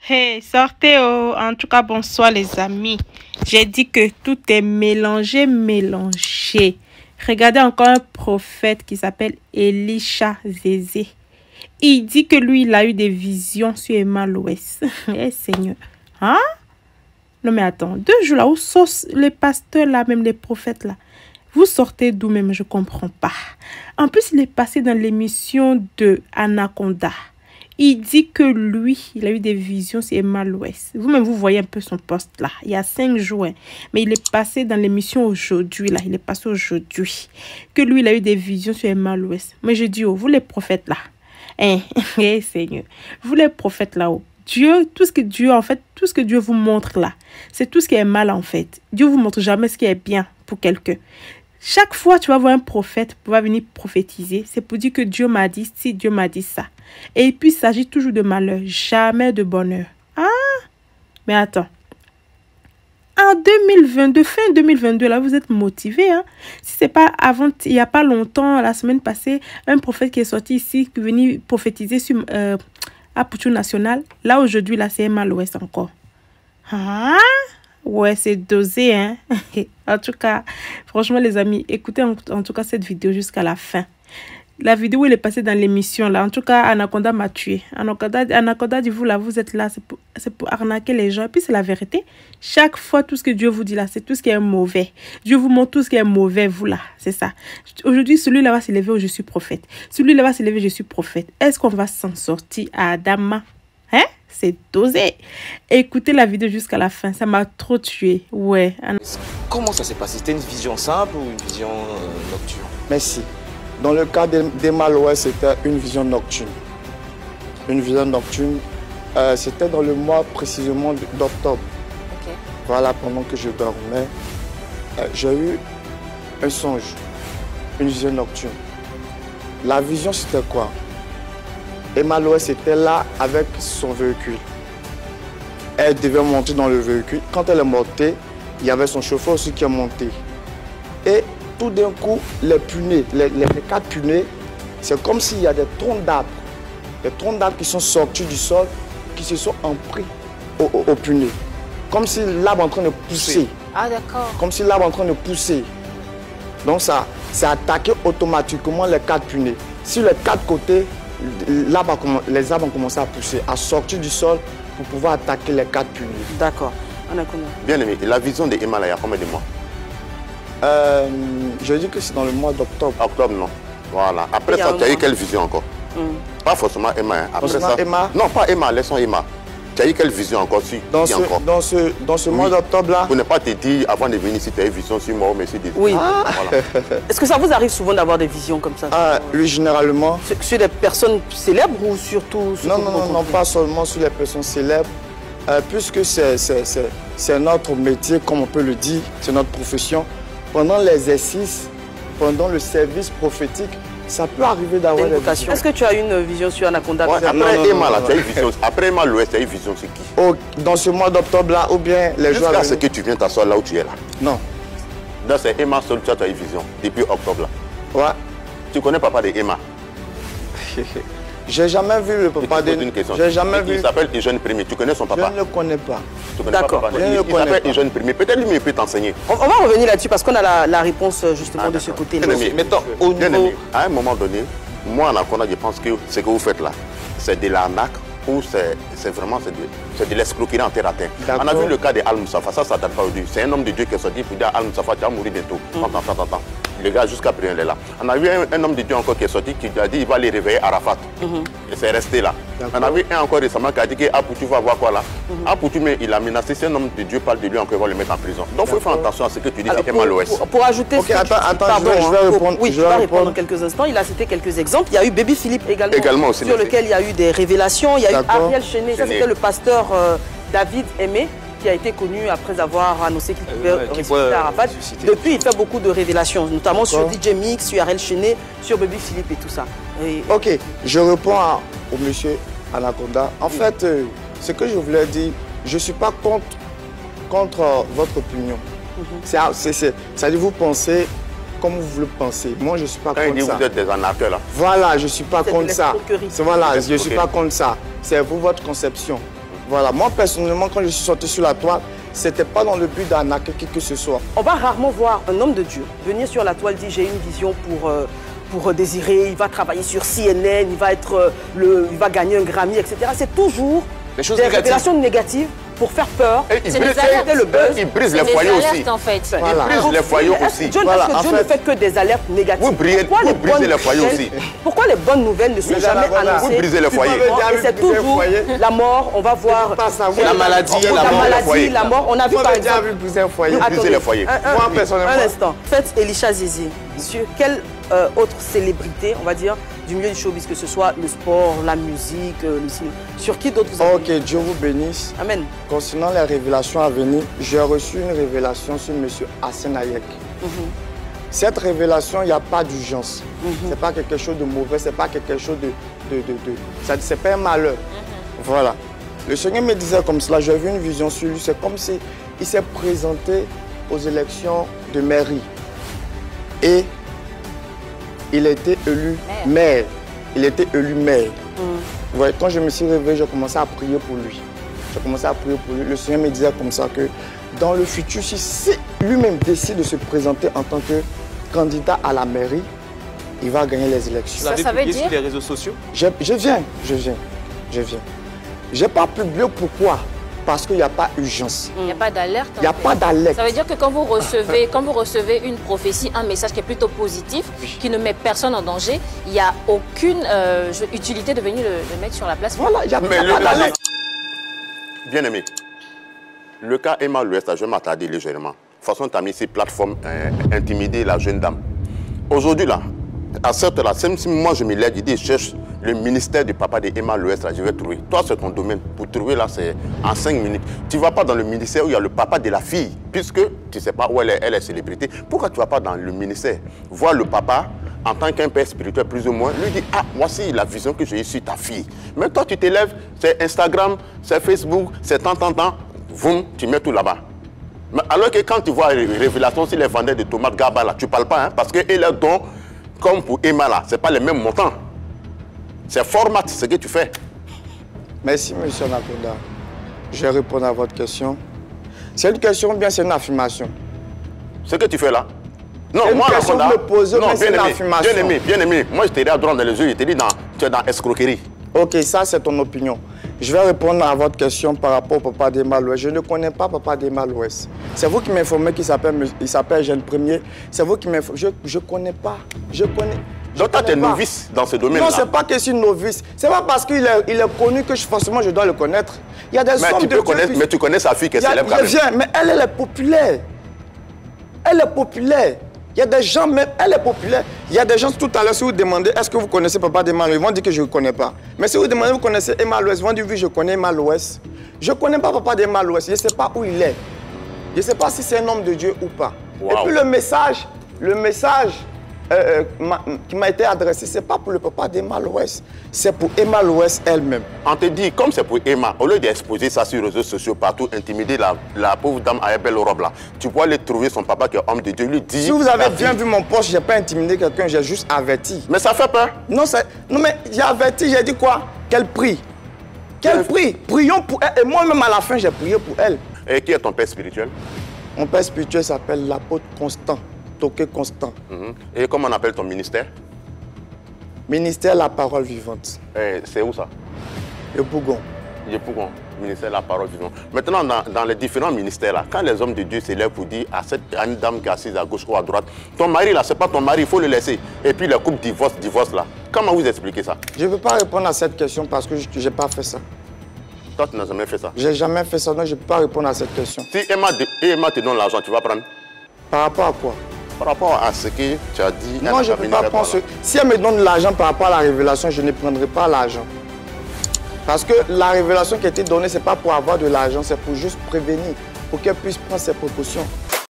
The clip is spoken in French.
Hey, sortez oh. En tout cas, bonsoir les amis. J'ai dit que tout est mélangé. Regardez encore un prophète qui s'appelle Elisha Zézé. Il dit que lui, il a eu des visions sur Emma l'Ouest. Eh Seigneur. Hein? Non mais attends, 2 jours là, où sont les pasteurs là, même les prophètes là? Vous sortez d'où même, je comprends pas. En plus, il est passé dans l'émission de Anaconda. Il dit que lui, il a eu des visions sur Emma l'Ouest. Vous-même, vous voyez un peu son poste là. Il y a 5 jours. Mais il est passé dans l'émission aujourd'hui là. Il est passé aujourd'hui. Que lui, il a eu des visions sur Emma l'Ouest. Mais je dis, oh, vous les prophètes là. Eh, Seigneur. Vous les prophètes là-haut. Dieu, tout ce que Dieu vous montre là, c'est tout ce qui est mal en fait. Dieu vous montre jamais ce qui est bien pour quelqu'un. Chaque fois tu vas voir un prophète pour venir prophétiser, c'est pour dire que Dieu m'a dit si, Dieu m'a dit ça. Et puis il s'agit toujours de malheur, jamais de bonheur. Ah, mais attends. En 2022, fin 2022, là, vous êtes motivés. Hein? Si c'est pas avant, il n'y a pas longtemps, la semaine passée, un prophète qui est sorti ici, qui est venu prophétiser sur Aputu National. Là, aujourd'hui, là, c'est Emma l'Ouest encore. Ah, ouais, c'est dosé, hein. En tout cas, franchement, les amis, écoutez en tout cas cette vidéo jusqu'à la fin. La vidéo où il est passé dans l'émission, là, en tout cas, Anaconda m'a tué. Anaconda dit, vous, là, vous êtes là, c'est pour arnaquer les gens. Et puis, c'est la vérité. Chaque fois, tout ce que Dieu vous dit, là, c'est tout ce qui est mauvais. Dieu vous montre tout ce qui est mauvais, vous, là. C'est ça. Aujourd'hui, celui-là va s'élever où je suis prophète. Celui-là va s'élever, je suis prophète. Est-ce qu'on va s'en sortir à Adama? Hein? C'est dosé. Écoutez la vidéo jusqu'à la fin. Ça m'a trop tué. Ouais. Comment ça s'est passé? C'était une vision simple ou une vision nocturne? Merci. Dans le cas d'Emma l'Ouest, c'était une vision nocturne. Une vision nocturne, c'était dans le mois précisément d'octobre. Okay. Voilà, pendant que je dormais, j'ai eu un songe, une vision nocturne. La vision, c'était quoi? Emma l'Ouest était là avec son véhicule. Elle devait monter dans le véhicule. Quand elle est montée, il y avait son chauffeur aussi qui est monté. Et tout d'un coup, les punais, les 4 punais, c'est comme s'il y a des troncs d'arbres. Des troncs d'arbres qui sont sortis du sol, qui se sont empris aux punais. Comme si l'arbre est en train de pousser. Ah d'accord. Comme si l'arbre est en train de pousser. Donc ça a attaqué automatiquement les 4 punais. Sur les 4 côtés, les arbres ont commencé à pousser, à sortir du sol pour pouvoir attaquer les 4 punais. D'accord. Anaconda. Bien aimé, la vision de Emma, là, il y a combien de mois? Je dis que c'est dans le mois d'octobre. Octobre, non. Voilà. Après ça, tu as eu quelle vision encore? Pas forcément Emma. Hein. Après ça, Emma? Non, pas Emma, laissons Emma. Tu as eu quelle vision encore sur dans ce mois d'octobre-là? Pour ne pas te dire, avant de venir ici, tu as eu vision sur moi, mais c'est des... Oui. Ah. Voilà. Est-ce que ça vous arrive souvent d'avoir des visions comme ça? Oui, généralement. Sur des personnes célèbres ou surtout Non, pas seulement sur les personnes célèbres. Puisque c'est notre métier, comme on peut le dire, c'est notre profession. Pendant l'exercice, pendant le service prophétique, ça peut arriver d'avoir des visions. Est-ce que tu as une vision sur Anaconda? Ouais, après Emma, là, tu as eu vision. Après Emma l'Ouest, tu as eu vision sur qui? Dans ce mois d'octobre-là, ou bien les jours... Jusqu'à ce que tu viennes t'asseoir là où tu es là. Non. Donc c'est Emma seul, tu as eu vision, depuis octobre là. Ouais. Tu connais papa de Emma? J'ai jamais vu le papa de... J'ai jamais vu... Il s'appelle Eugène Premier. Tu connais son papa? Je ne le connais pas. D'accord. Il s'appelle Eugène Premier. Peut-être lui, il peut t'enseigner. On va revenir là-dessus parce qu'on a la réponse justement de ce côté-là. Mettons, au niveau... À un moment donné, moi, en Anaconda, je pense que ce que vous faites là, c'est de l'arnaque ou c'est vraiment de l'escroquerie en terre à terre. On a vu le cas de Al Moussafa, ça date pas aujourd'hui. C'est un homme de Dieu qui est sorti pour dire à Al Moussafa, tu vas mourir bientôt. Attends. Le gars, jusqu'à présent, il est là. On a vu un homme de Dieu encore qui est sorti, qui a dit qu'il va aller réveiller Arafat. Et c'est resté là. On a vu un encore récemment qui a dit que Aputu va voir quoi là. Aputu, mais il a menacé, si un homme de Dieu parle de lui encore, il va le mettre en prison. Donc il faut faire attention à ce que tu dis, c'est Emma l'Ouest. Pour ajouter je vais répondre. Oui, je vais répondre dans quelques instants. Il a cité quelques exemples. Il y a eu Baby Philippe également aussi, sur lequel il y a eu des révélations. Il y a eu Ariel Chené, ça c'était le pasteur David Aimé, qui a été connu après avoir annoncé qu'il pouvait ressusciter Arafat. Depuis, il fait beaucoup de révélations, notamment sur DJ Mix, sur Ariel Chené, sur Baby Philippe et tout ça. Ok, je réponds au monsieur Anaconda. En fait, ce que je voulais dire, je ne suis pas contre votre opinion. Ça dit vous pensez comme vous le pensez. Moi, je ne suis pas contre ça. Vous êtes des arnaqueurs là. Voilà, je ne suis pas contre ça. Voilà, je ne suis pas contre ça. C'est pour votre conception. Voilà, moi personnellement, quand je suis sorti sur la toile, c'était pas dans le but d'arnaquer qui que ce soit. On va rarement voir un homme de Dieu venir sur la toile dire j'ai une vision pour Désiré, il va travailler sur CNN, il va gagner un Grammy, etc. C'est toujours des révélations négatives pour faire peur. Et il brise les foyers aussi. En fait. Voilà. Il brise les foyers aussi. Dieu ne fait que des alertes négatives. Vous brisez les foyers aussi. Pourquoi les bonnes nouvelles ne sont jamais annoncées? Vous brisez les foyers. Et c'est toujours la mort, on va voir la maladie, la mort. On a vu par exemple... Vous briser un foyer. Vous brisez les foyers. Moi personnellement... Un instant. Faites Elisha Zézé. Sur quelle autre célébrité, on va dire, du milieu du showbiz, que ce soit le sport, la musique, le cinéma, sur qui d'autres vous avez... Ok, Dieu vous bénisse. Amen. Concernant les révélations à venir, j'ai reçu une révélation sur M. Hassan Ayek. Cette révélation, il n'y a pas d'urgence. C'est pas quelque chose de mauvais, c'est pas quelque chose c'est pas un malheur. Voilà. Le Seigneur me disait comme cela, j'ai vu une vision sur lui, c'est comme si il s'est présenté aux élections de mairie. Et il a été élu maire. Il était élu maire. Vous voyez, quand je me suis réveillé, j'ai commencé à prier pour lui. J'ai commencé à prier pour lui. Le Seigneur me disait comme ça que dans le futur, si lui-même décide de se présenter en tant que candidat à la mairie, il va gagner les élections. Ça veut dire sur les réseaux sociaux? Je viens. J'ai pas publié pourquoi? Parce qu'il n'y a pas urgence. Il n'y a pas d'alerte. Il n'y a pas d'alerte. Ça veut dire que quand vous recevez une prophétie, un message qui est plutôt positif, qui ne met personne en danger, il n'y a aucune utilité de venir le mettre sur la place. Voilà, il n'y a pas d'alerte. Bien aimé, le cas Emma Louest, je vais m'attarder légèrement. De toute façon, tu as mis ces plateformes intimider la jeune dame. Aujourd'hui, là, à cette heure-là, même si moi je me lève, je dis, je cherche le ministère du papa d'Emma Louest, je vais trouver. Toi, c'est ton domaine. Pour trouver, là, c'est en 5 minutes. Tu ne vas pas dans le ministère où il y a le papa de la fille, puisque tu ne sais pas où elle est célébrité. Pourquoi tu ne vas pas dans le ministère voir le papa en tant qu'un père spirituel, plus ou moins, lui dit, ah, voici la vision que j'ai eue sur ta fille. Mais toi, tu t'élèves, c'est Instagram, c'est Facebook, c'est tant, tu mets tout là-bas. Mais alors que quand tu vois une révélation sur les vendeurs de tomates Gaba, là, tu ne parles pas, hein, parce que les dons, comme pour Emma, là, ce n'est pas les mêmes montants. C'est format, ce que tu fais. Merci, M. Nakonda. Je vais répondre à votre question. C'est une question ou bien c'est une affirmation? Ce que tu fais là? Non, moi, Nakonda, c'est une affirmation. Bien aimé. Moi, je t'ai dit à droite dans les yeux, je t'ai dit tu es dans escroquerie. Ok, ça, c'est ton opinion. Je vais répondre à votre question par rapport au papa d'Emma Louest. Je ne connais pas papa d'Emma Louest. C'est vous qui m'informez qu'il s'appelle Jeune Premier. C'est vous qui m'informez. Je ne connais pas. Donc, tu es novice dans ce domaine-là? Non, ce n'est pas que je suis novice. Ce n'est pas parce qu'il est connu que forcément je dois le connaître. Il y a des sommes de connaître, mais tu connais sa fille qui est célèbre quand même. Je viens, mais elle est populaire. Elle est populaire. Il y a des gens, même, elle est populaire. Il y a des gens, tout à l'heure, si vous demandez, est-ce que vous connaissez papa d'Emma Louest, ils vont dire que je ne connais pas. Mais si vous demandez, vous connaissez Emma Louest, ils vont dire, oui, je connais Emma Louest. Je ne connais pas papa d'Emma Louest, je ne sais pas où il est. Je ne sais pas si c'est un homme de Dieu ou pas. Wow. Et puis le message qui m'a été adressé, ce n'est pas pour le papa d'Emma Louest, c'est pour Emma Louest elle-même. On te dit, comme c'est pour Emma, au lieu d'exposer ça sur les réseaux sociaux partout, intimider la pauvre dame à une belle robe là, tu peux aller trouver son papa qui est homme de Dieu, lui dire... Si vous avez bien vu mon poste, je n'ai pas intimidé quelqu'un, j'ai juste averti. Mais ça fait peur. Non, mais j'ai averti, j'ai dit quoi? Qu'elle prie. Qu'elle prie. Prions pour elle. Et moi-même à la fin, j'ai prié pour elle. Et qui est ton père spirituel? Mon père spirituel s'appelle l'apôtre Constant. Toké Constant. Et comment on appelle ton ministère? Ministère La Parole Vivante. C'est où ça? Yopougon. Yopougon, ministère La Parole Vivante. Maintenant, dans les différents ministères, là, quand les hommes de Dieu s'élèvent pour dire à une dame qui est assise à gauche ou à droite, ton mari là, c'est pas ton mari, il faut le laisser. Et puis le couple divorce là. Comment vous expliquez ça? Je ne peux pas répondre à cette question parce que je n'ai pas fait ça. Toi, tu n'as jamais fait ça? Je n'ai jamais fait ça, donc je ne peux pas répondre à cette question. Si Emma te donne l'argent, tu vas prendre? Par rapport à quoi? Par rapport à ce que tu as dit. Non, je ne peux pas prendre. Si elle me donne l'argent par rapport à la révélation, je ne prendrai pas l'argent. Parce que la révélation qui a été donnée, ce n'est pas pour avoir de l'argent, c'est pour juste prévenir, pour qu'elle puisse prendre ses précautions.